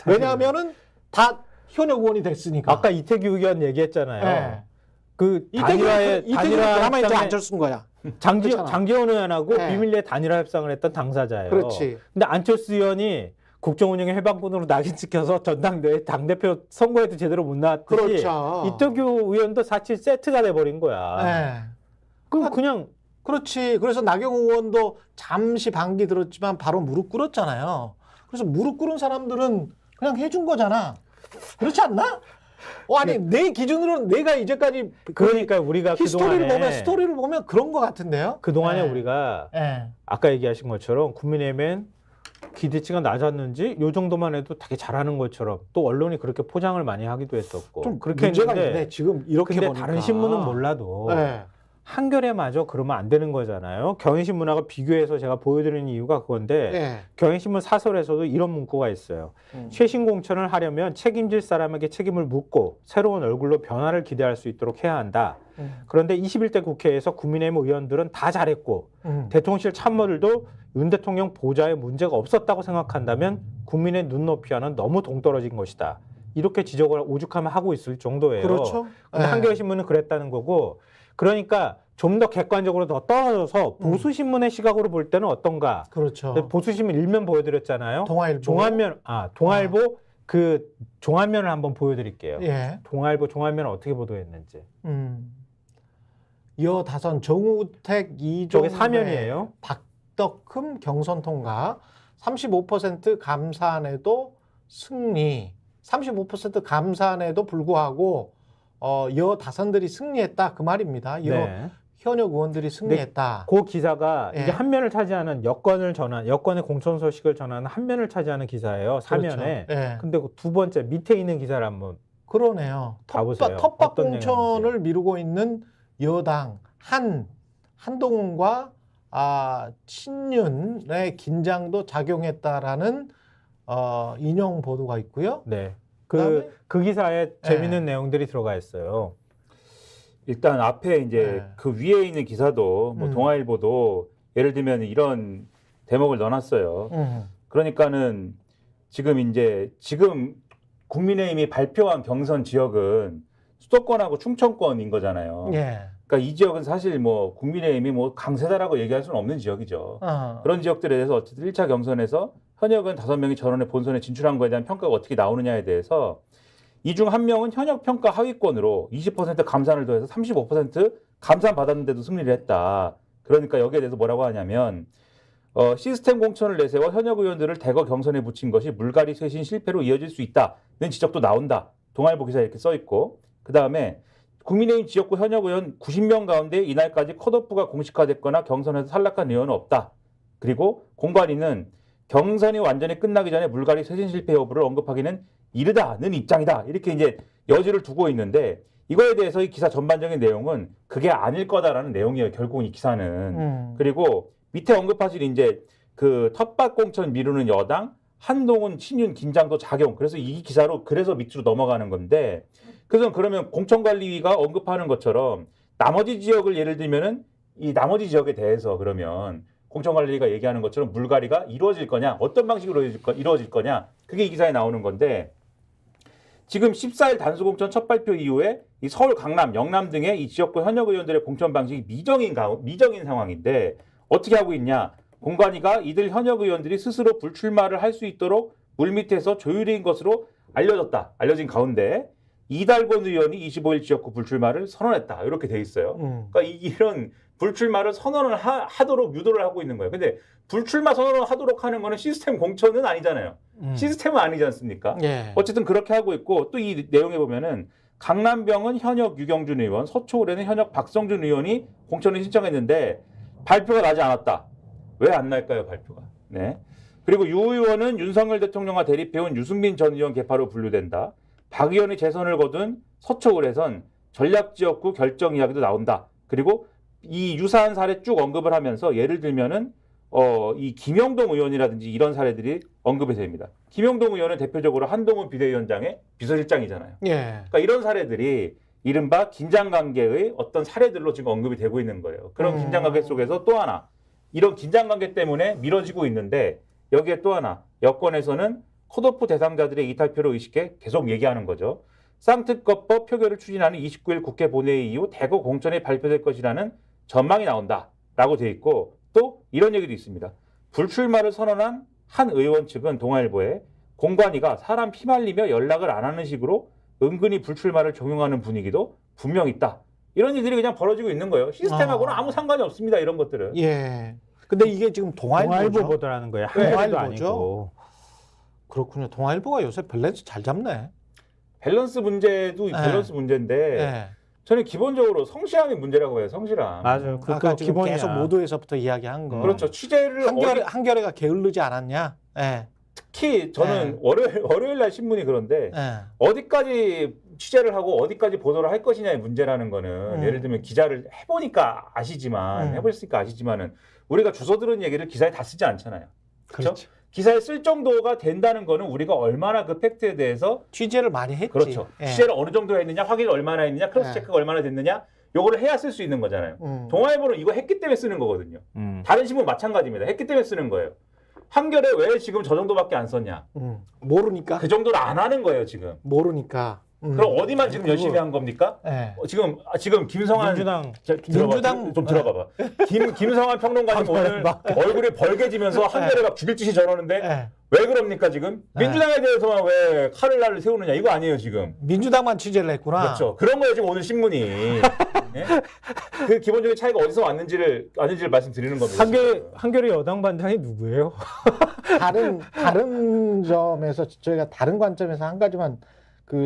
왜냐하면은 다 현역 의원이 됐으니까. 아까 이태규 의원 얘기했잖아요. 네. 그 이태규가 가만히 이제 앉았은 거야. 그렇잖아. 장기현 의원하고 네. 비밀리에 단일화 협상을 했던 당사자예요. 그렇지. 근데 안철수 의원이 국정운영의 해방군으로 낙인 찍혀서 전당대회 당대표 선거에도 제대로 못 나왔듯이 그렇죠. 이태규 의원도 사실 세트가 돼버린 거야. 네. 그럼 그냥 그렇지. 그래서 나경원 의원도 잠시 반기 들었지만 바로 무릎 꿇었잖아요. 그래서 무릎 꿇은 사람들은 그냥 해준 거잖아. 그렇지 않나? 아니 내 기준으로는 내가 이제까지 그러니까 우리가 스토리를 보면 그런 것 같은데요. 그동안에 네. 우리가 네. 아까 얘기하신 것처럼 국민의힘엔 기대치가 낮았는지 요 정도만 해도 되게 잘하는 것처럼 또 언론이 그렇게 포장을 많이 하기도 했었고 좀 그렇게 문제가 했는데 있네. 지금 이렇게 근데 보니까. 다른 신문은 몰라도 네. 한겨레마저 그러면 안 되는 거잖아요. 경향신문하고 비교해서 제가 보여드리는 이유가 그건데 네. 경향신문 사설에서도 이런 문구가 있어요. 최신 공천을 하려면 책임질 사람에게 책임을 묻고 새로운 얼굴로 변화를 기대할 수 있도록 해야 한다. 그런데 21대 국회에서 국민의힘 의원들은 다 잘했고 대통령실 참모들도 윤 대통령 보좌에 문제가 없었다고 생각한다면 국민의 눈높이와는 너무 동떨어진 것이다. 이렇게 지적을 오죽하면 하고 있을 정도예요. 그렇죠. 근데 네. 한겨레신문은 그랬다는 거고 그러니까 좀 더 객관적으로 더 떨어져서 보수신문의 시각으로 볼 때는 어떤가. 그렇죠. 보수신문 일면 보여드렸잖아요. 동아일보. 동아일보 그 종합면을 한번 보여드릴게요. 예. 동아일보 종합면을 어떻게 보도했는지. 여다선 정우택 저게 이종배 사면이에요. 박덕흠 경선 통과 35% 감사안에도 승리 35% 감사안에도 불구하고 여다선들이 승리했다 그 말입니다. 네. 현역 의원들이 승리했다. 그 기사가 예. 이게 한 면을 차지하는 여권의 공천 소식을 전하는 한 면을 차지하는 기사예요. 사면에. 그렇죠. 예. 근데 그 두 번째 밑에 있는 기사를 한번 그러네요. 가보세요. 텃밭 어떤 공천을 미루고 있는 여당 한동훈과 친윤의 긴장도 작용했다라는 인용 보도가 있고요. 네. 그다음에? 그 기사에 재밌는 내용들이 들어가 있어요. 일단 앞에 이제 네. 그 위에 있는 기사도 뭐 동아일보도 예를 들면 이런 대목을 넣어놨어요. 그러니까는 지금 국민의힘이 발표한 경선 지역은 수도권하고 충청권인 거잖아요. 예. 그러니까 이 지역은 사실 뭐 국민의힘이 뭐 강세다라고 얘기할 수는 없는 지역이죠. 그런 지역들에 대해서 어쨌든 1차 경선에서 현역은 5명이 전원의 본선에 진출한 거에 대한 평가가 어떻게 나오느냐에 대해서 이 중 한 명은 현역 평가 하위권으로 20% 감산을 더해서 35% 감산 받았는데도 승리를 했다. 그러니까 여기에 대해서 뭐라고 하냐면 시스템 공천을 내세워 현역 의원들을 대거 경선에 붙인 것이 물갈이 쇄신 실패로 이어질 수 있다는 지적도 나온다. 동아일보 기사에 이렇게 써 있고 그 다음에 국민의힘 지역구 현역 의원 90명 가운데 이날까지 컷오프가 공식화됐거나 경선에서 탈락한 의원은 없다. 그리고 공관위는 경선이 완전히 끝나기 전에 물갈이 쇄신 실패 여부를 언급하기는 이르다는 입장이다. 이렇게 이제 여지를 두고 있는데 이거에 대해서 이 기사 전반적인 내용은 그게 아닐 거다라는 내용이에요. 결국은 이 기사는. 그리고 밑에 언급하신 이제 그 텃밭 공천 미루는 여당 한동훈 친윤 긴장도 작용. 그래서 이 기사로 그래서 밑으로 넘어가는 건데 그래서 그러면 공천관리위가 언급하는 것처럼 나머지 지역을 예를 들면은 이 나머지 지역에 대해서 그러면 공천관리위가 얘기하는 것처럼 물갈이가 이루어질 거냐 어떤 방식으로 이루어질 거냐 그게 이 기사에 나오는 건데 지금 14일 단수공천 첫 발표 이후에 이 서울, 강남, 영남 등의 이 지역구 현역 의원들의 공천 방식이 미정인 상황인데 어떻게 하고 있냐. 공관위가 이들 현역 의원들이 스스로 불출마를 할 수 있도록 물밑에서 조율인 것으로 알려진 가운데 이달권 의원이 25일 지역구 불출마를 선언했다. 이렇게 돼 있어요. 그러니까 이런 불출마를 선언을 하도록 유도를 하고 있는 거예요. 근데 불출마 선언을 하도록 하는 거는 시스템 공천은 아니잖아요. 시스템은 아니지 않습니까? 예. 어쨌든 그렇게 하고 있고 또 이 내용에 보면은 강남병은 현역 유경준 의원, 서초울에는 현역 박성준 의원이 공천을 신청했는데 발표가 나지 않았다. 왜 안 날까요, 발표가? 네. 그리고 유 의원은 윤석열 대통령과 대립해온 유승민 전 의원 개파로 분류된다. 박 의원이 재선을 거둔 서초울에선 전략지역구 결정 이야기도 나온다. 그리고 이 유사한 사례 쭉 언급을 하면서 예를 들면은 이 김영동 의원이라든지 이런 사례들이 언급이 됩니다. 김영동 의원은 대표적으로 한동훈 비대위원장의 비서실장이잖아요. 예. 그러니까 이런 사례들이 이른바 긴장관계의 어떤 사례들로 지금 언급이 되고 있는 거예요. 그런 긴장관계 속에서 또 하나 이런 긴장관계 때문에 미뤄지고 있는데 여기에 또 하나 여권에서는 컷오프 대상자들의 이탈표를 의식해 계속 얘기하는 거죠. 쌍특검법 표결을 추진하는 29일 국회 본회의 이후 대거 공천에 발표될 것이라는 전망이 나온다라고 돼 있고 또 이런 얘기도 있습니다. 불출마를 선언한 한 의원 측은 동아일보에 공관위가 사람 피말리며 연락을 안 하는 식으로 은근히 불출마를 종용하는 분위기도 분명 있다. 이런 일들이 그냥 벌어지고 있는 거예요. 시스템하고는 아무 상관이 없습니다. 이런 것들은. 예. 근데 이게 지금 동아일보죠. 동아일보 보도라는 거예요. 네, 한겨레도 동아일보죠. 아니고. 그렇군요. 동아일보가 요새 밸런스 잘 잡네. 밸런스 문제도 밸런스 문제인데 예. 저는 기본적으로 성실함이 문제라고 해요. 성실함. 맞아요. 아까 그거 지금 기본이야. 계속 모두에서부터 이야기한 거. 그렇죠. 취재를 한겨레가 게을르지 않았냐? 예. 특히 저는 월요일 날 신문이 그런데 예. 어디까지 취재를 하고 어디까지 보도를 할 것이냐의 문제라는 거는 예를 들면 기자를 해보니까 아시지만 해보셨으니까 아시지만은 우리가 주워 들은 얘기를 기사에 다 쓰지 않잖아요. 그렇죠? 기사에 쓸 정도가 된다는 거는 우리가 얼마나 그 팩트에 대해서 취재를 많이 했지. 그렇죠. 예. 취재를 어느 정도 했느냐, 확인을 얼마나 했느냐, 크로스 체크가 얼마나 됐느냐, 요거를 해야 쓸 수 있는 거잖아요. 동아일보는 이거 했기 때문에 쓰는 거거든요. 다른 신문 마찬가지입니다. 했기 때문에 쓰는 거예요. 한겨레 왜 지금 저 정도밖에 안 썼냐? 모르니까. 그 정도를 안 하는 거예요, 지금. 모르니까. 그럼 어디만 지금 열심히 한 겁니까? 예. 지금 김성한 민주당 좀 들어봐봐. 김성한 평론가님 오늘 얼굴이 벌개지면서 한겨레가 죽일 짓이 저러는데 예. 왜 그럽니까 지금? 민주당에 대해서만 왜 칼을 날을 세우느냐 이거 아니에요 지금. 민주당만 취재를 했구나. 그렇죠. 그런 거예요 지금 오늘 신문이. 예? 그 기본적인 차이가 어디서 왔는지를 말씀드리는 겁니다. 한겨레 여당 반장이 누구예요? 다른 점에서 저희가 다른 관점에서 한 가지만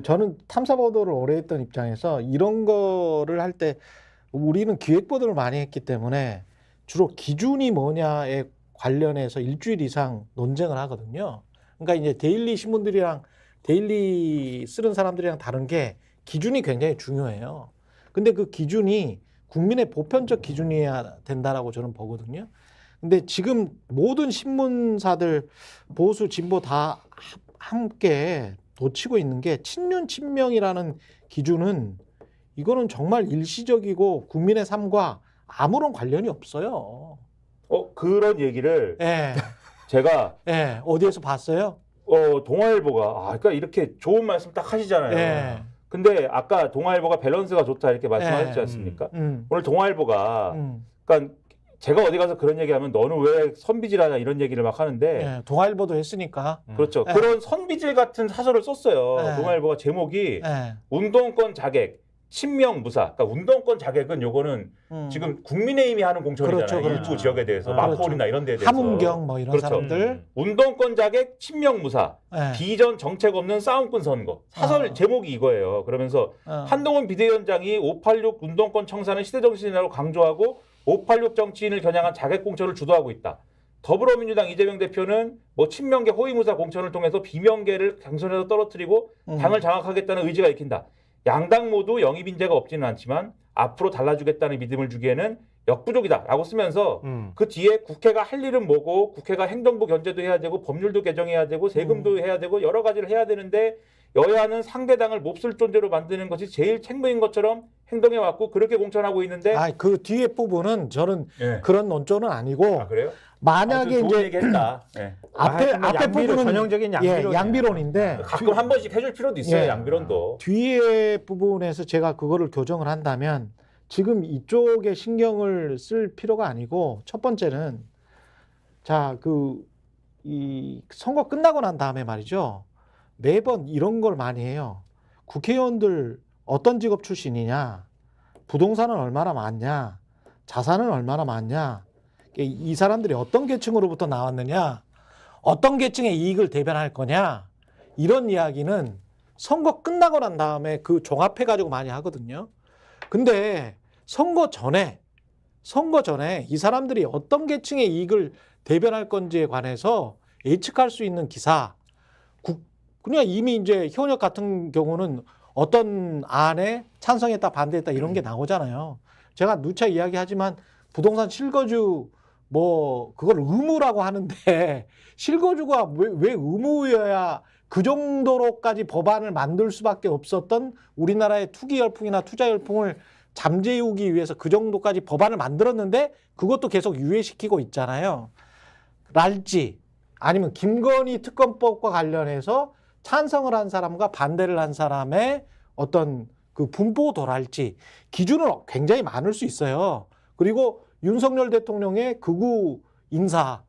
저는 탐사 보도를 오래 했던 입장에서 이런 거를 할 때 우리는 기획 보도를 많이 했기 때문에 주로 기준이 뭐냐에 관련해서 일주일 이상 논쟁을 하거든요. 그러니까 이제 데일리 신문들이랑 데일리 쓰는 사람들이랑 다른 게 기준이 굉장히 중요해요. 근데 그 기준이 국민의 보편적 기준이어야 된다라고 저는 보거든요. 근데 지금 모든 신문사들 보수 진보 다 함께 놓치고 있는 게 친윤 친명이라는 기준은 이거는 정말 일시적이고 국민의 삶과 아무런 관련이 없어요. 그런 얘기를 예. 제가 어디에서 봤어요? 동아일보가 그러니까 이렇게 좋은 말씀 딱 하시잖아요. 예. 근데 아까 동아일보가 밸런스가 좋다 이렇게 말씀하셨지 않습니까? 오늘 동아일보가 그러니까 제가 어디 가서 그런 얘기하면 너는 왜 선비질하냐 이런 얘기를 막 하는데 동아일보도 했으니까. 그렇죠. 그런 선비질 같은 사설을 썼어요. 동아일보가 제목이 운동권 자객, 친명 무사. 그러니까 운동권 자객은 요거는 지금 국민의힘이 하는 공천이잖아요. 그렇죠. 일부 지역에 대해서 마포울이나 이런 데에 대해서. 함은경 뭐 이런 그렇죠. 사람들. 운동권 자객, 친명 무사. 비전 정책 없는 싸움꾼 선거. 사설 제목이 이거예요. 그러면서 한동훈 비대위원장이 586 운동권 청산은 시대정신이라고 강조하고 586 정치인을 겨냥한 자객 공천을 주도하고 있다. 더불어민주당 이재명 대표는 친명계 호위무사 공천을 통해서 비명계를 경선에서 떨어뜨리고 당을 장악하겠다는 의지가 익힌다. 양당 모두 영입 인재가 없지는 않지만 앞으로 달라주겠다는 믿음을 주기에는 역부족이다라고 쓰면서 그 뒤에 국회가 할 일은 뭐고 국회가 행정부 견제도 해야 되고 법률도 개정해야 되고 세금도 해야 되고 여러 가지를 해야 되는데 여야는 상대당을 몹쓸 존재로 만드는 것이 제일 책무인 것처럼 행동해왔고 그렇게 공천하고 있는데 그 뒤에 부분은 저는 그런 논조는 아니고 그래요? 만약에 이제 얘기했다. 앞에 부분은 전형적인 양비론인데 가끔 한 번씩 해줄 필요도 있어요. 양비론도. 뒤에 부분에서 제가 그거를 교정을 한다면 지금 이쪽에 신경을 쓸 필요가 아니고 첫 번째는 이 선거 끝나고 난 다음에 말이죠. 매번 이런 걸 많이 해요. 국회의원들 어떤 직업 출신이냐, 부동산은 얼마나 많냐, 자산은 얼마나 많냐, 이 사람들이 어떤 계층으로부터 나왔느냐, 어떤 계층의 이익을 대변할 거냐, 이런 이야기는 선거 끝나고 난 다음에 종합해가지고 많이 하거든요. 근데 선거 전에 이 사람들이 어떤 계층의 이익을 대변할 건지에 관해서 예측할 수 있는 기사, 그냥 이미 이제 현역 같은 경우는 어떤 안에 찬성했다 반대했다 이런 게 나오잖아요. 제가 누차 이야기하지만 부동산 실거주 그걸 의무라고 하는데 실거주가 왜 의무여야 그 정도로까지 법안을 만들 수밖에 없었던 우리나라의 투기 열풍이나 투자 열풍을 잠재우기 위해서 그 정도까지 법안을 만들었는데 그것도 계속 유예시키고 있잖아요. 랄지 아니면 김건희 특검법과 관련해서 찬성을 한 사람과 반대를 한 사람의 어떤 그 분포도랄지 기준은 굉장히 많을 수 있어요. 그리고 윤석열 대통령의 극우 인사와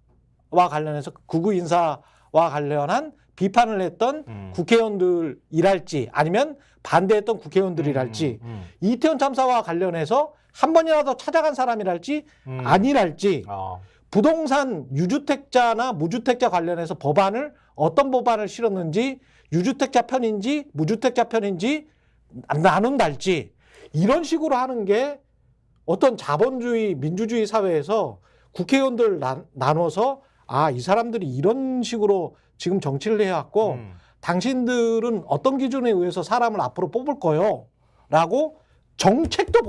관련해서 극우 인사와 관련한 비판을 했던 국회의원들이랄지 아니면 반대했던 국회의원들이랄지 이태원 참사와 관련해서 한 번이라도 찾아간 사람이랄지 아니랄지 부동산 유주택자나 무주택자 관련해서 법안을 어떤 법안을 실었는지 유주택자 편인지 무주택자 편인지 나눈달지 이런 식으로 하는 게 어떤 자본주의 민주주의 사회에서 국회의원들 나눠서 아, 이 사람들이 이런 식으로 지금 정치를 해왔고 당신들은 어떤 기준에 의해서 사람을 앞으로 뽑을 거요 라고 정책도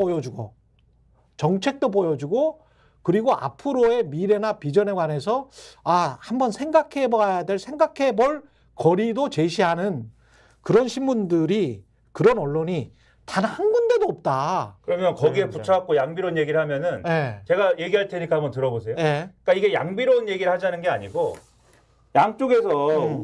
보여주고 그리고 앞으로의 미래나 비전에 관해서 아, 한번 생각해 볼 거리도 제시하는 그런 신문들이 그런 언론이 단 한 군데도 없다. 그러면 거기에 붙여갖고 양비론 얘기를 하면은 네. 제가 얘기할 테니까 한번 들어보세요. 네. 그러니까 이게 양비론 얘기를 하자는 게 아니고 양쪽에서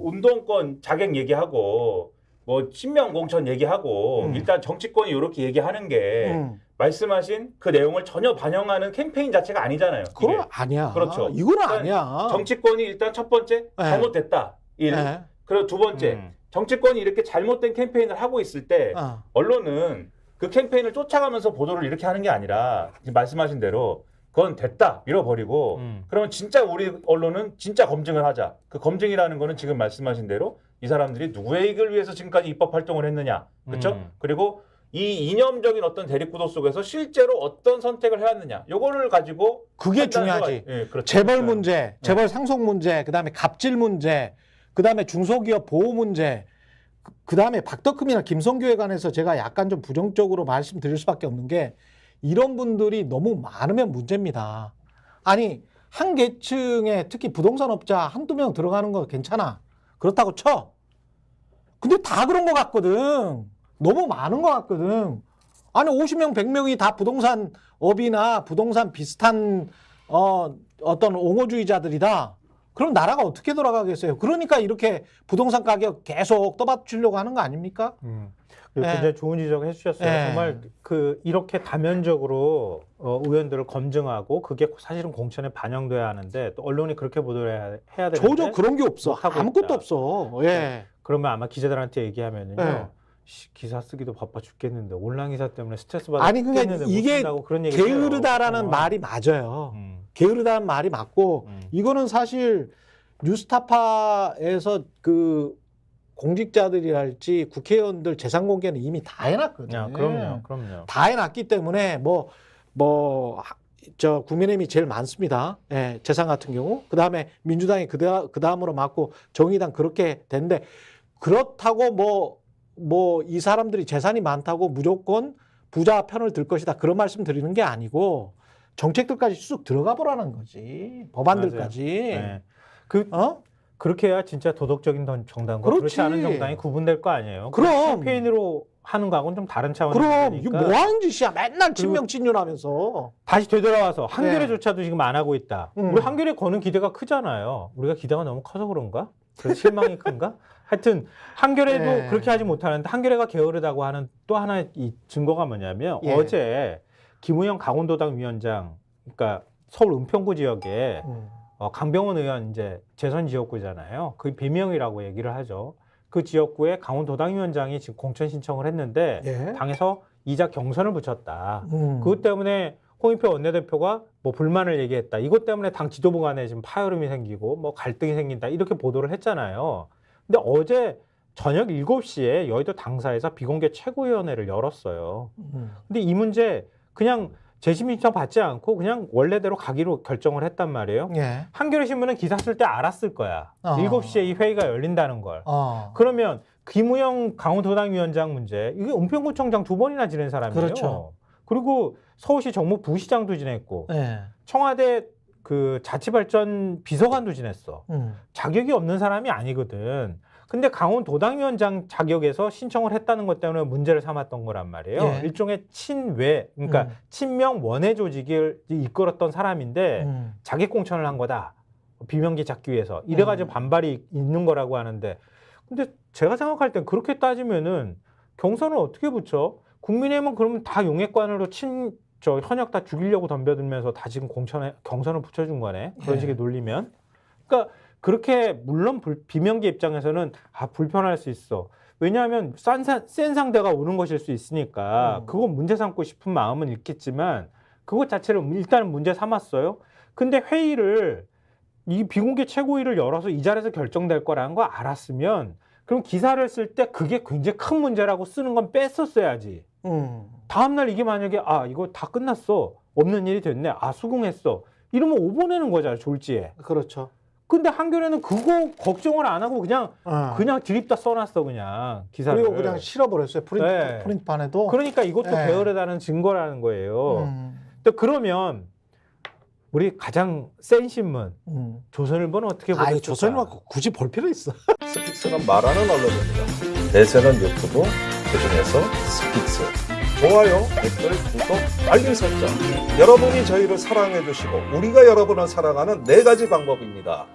운동권 자객 얘기하고 뭐 친명 공천 얘기하고 일단 정치권이 이렇게 얘기하는 게 말씀하신 그 내용을 전혀 반영하는 캠페인 자체가 아니잖아요. 그건 이게. 아니야. 그렇죠. 이건 일단 아니야. 정치권이 일단 첫 번째 잘못됐다. 일. 네. 그리고 두 번째 정치권이 이렇게 잘못된 캠페인을 하고 있을 때 언론은 그 캠페인을 쫓아가면서 보도를 이렇게 하는 게 아니라 지금 말씀하신 대로 그건 됐다 밀어버리고 그러면 진짜 우리 언론은 진짜 검증을 하자. 그 검증이라는 거는 지금 말씀하신 대로 이 사람들이 누구의 이익을 위해서 지금까지 입법 활동을 했느냐. 그렇죠? 그리고 이 이념적인 어떤 대립구도 속에서 실제로 어떤 선택을 해왔느냐. 요거를 가지고 그게 중요하지. 예, 그렇죠. 재벌 문제, 재벌 상속 문제, 그다음에 갑질 문제, 그다음에 중소기업 보호 문제, 그다음에 박덕흠이나 김성규에 관해서 제가 약간 좀 부정적으로 말씀드릴 수밖에 없는 게 이런 분들이 너무 많으면 문제입니다. 아니 한 계층에 특히 부동산 업자 한두 명 들어가는 거 괜찮아. 그렇다고 쳐. 근데 다 그런 것 같거든. 너무 많은 것 같거든. 아니 50명, 100명이 다 부동산 업이나 부동산 비슷한 어떤 옹호주의자들이다. 그럼 나라가 어떻게 돌아가겠어요? 그러니까 이렇게 부동산 가격 계속 떠받치려고 하는 거 아닙니까? 굉장히 좋은 지적 해주셨어요. 정말 이렇게 다면적으로 의원들을 검증하고 그게 사실은 공천에 반영돼야 하는데 또 언론이 그렇게 보도를 해야 되는데 전혀 그런 게 없어. 아무것도 있다. 없어. 예. 그러면 아마 기자들한테 얘기하면은요. 기사 쓰기도 바빠 죽겠는데 온라인 기사 때문에 스트레스 받아 죽겠는데 그러니까 이게 그런 얘기 게으르다라는 말이 맞아요. 게으르다는 말이 맞고 이거는 사실 뉴스타파에서 그 공직자들이랄지 국회의원들 재산 공개는 이미 다 해놨거든요. 그럼요. 다 해놨기 때문에 저 국민의힘이 제일 많습니다. 예, 재산 같은 경우. 그다음에 민주당이 그다음으로 맞고 정의당 그렇게 된데 그렇다고 이 사람들이 재산이 많다고 무조건 부자 편을 들 것이다. 그런 말씀 드리는 게 아니고 정책들까지 쑥 들어가 보라는 거지. 법안들까지. 네. 그렇게 해야 진짜 도덕적인 정당과 그렇지 않은 정당이 구분될 거 아니에요. 그럼. 캠페인으로 하는 거하고는 좀 다른 차원이니까. 그럼 이게 뭐 하는 짓이야. 맨날 친명 친윤하면서. 다시 되돌아와서 한겨레조차도 지금 안 하고 있다. 우리 한겨레 거는 기대가 크잖아요. 우리가 기대가 너무 커서 그런가? 그래서 실망이 큰가? 하여튼 한겨레도 그렇게 하지 못하는데 한겨레가 게으르다고 하는 또 하나의 이 증거가 뭐냐면 어제 김우영 강원도당 위원장, 그러니까 서울 은평구 지역에 강병원 의원 이제 재선 지역구잖아요. 그 비명이라고 얘기를 하죠. 그 지역구에 강원도당 위원장이 지금 공천 신청을 했는데 당에서 이자 경선을 붙였다. 그것 때문에 홍익표 원내대표가 뭐 불만을 얘기했다. 이것 때문에 당 지도부 간에 지금 파열음이 생기고 뭐 갈등이 생긴다. 이렇게 보도를 했잖아요. 근데 어제 저녁 7시에 여의도 당사에서 비공개 최고위원회를 열었어요. 근데 이 문제 그냥 재심 신청 받지 않고 그냥 원래대로 가기로 결정을 했단 말이에요. 한겨레 신문은 기사 쓸 때 알았을 거야. 7시에 이 회의가 열린다는 걸. 그러면 김우영 강원도당 위원장 문제, 이게 은평구청장 2번이나 지낸 사람이에요. 그렇죠. 그리고 서울시 정무 부시장도 지냈고 청와대 그 자치발전 비서관도 지냈어. 자격이 없는 사람이 아니거든. 근데 강원도당위원장 자격에서 신청을 했다는 것 때문에 문제를 삼았던 거란 말이에요. 일종의 친외, 그러니까 친명 원외 조직을 이끌었던 사람인데 자객 공천을 한 거다. 비명계 잡기 위해서 이래가지고 반발이 있는 거라고 하는데 근데 제가 생각할 땐 그렇게 따지면은 경선을 어떻게 붙여? 국민의힘은 그러면 다 용액관으로 현역 다 죽이려고 덤벼들면서 다 지금 경선을 붙여준 거네. 그런 예. 식의 논리면. 그러니까 그렇게 물론 비명계 입장에서는 불편할 수 있어. 왜냐하면 센 상대가 오는 것일 수 있으니까 그건 문제 삼고 싶은 마음은 있겠지만 그것 자체를 일단은 문제 삼았어요. 근데 회의를 이 비공개 최고위를 열어서 이 자리에서 결정될 거라는 거 알았으면 그럼 기사를 쓸 때 그게 굉장히 큰 문제라고 쓰는 건 뺐었어야지. 다음날 이게 만약에 이거 다 끝났어. 없는 일이 됐네. 수긍했어. 이러면 오보내는 거잖아, 졸지에. 그렇죠. 근데 한겨레는 그거 걱정을 안 하고 그냥 드립다 써놨어, 그냥 기사를. 그리고 그냥 실어버렸어요. 프린트판에도. 그러니까 이것도 네. 게으르다는 증거라는 거예요. 근데 그러면 우리 가장 센 신문 조선일보는 어떻게 보겠습니까? 조선일보 굳이 볼 필요 있어. 스픽스는 말하는 언론입니다. 대세는 유튜브, 그중에서 스픽스. 좋아요, 댓글, 구독, 알림 설정. 여러분이 저희를 사랑해 주시고 우리가 여러분을 사랑하는 4가지 방법입니다.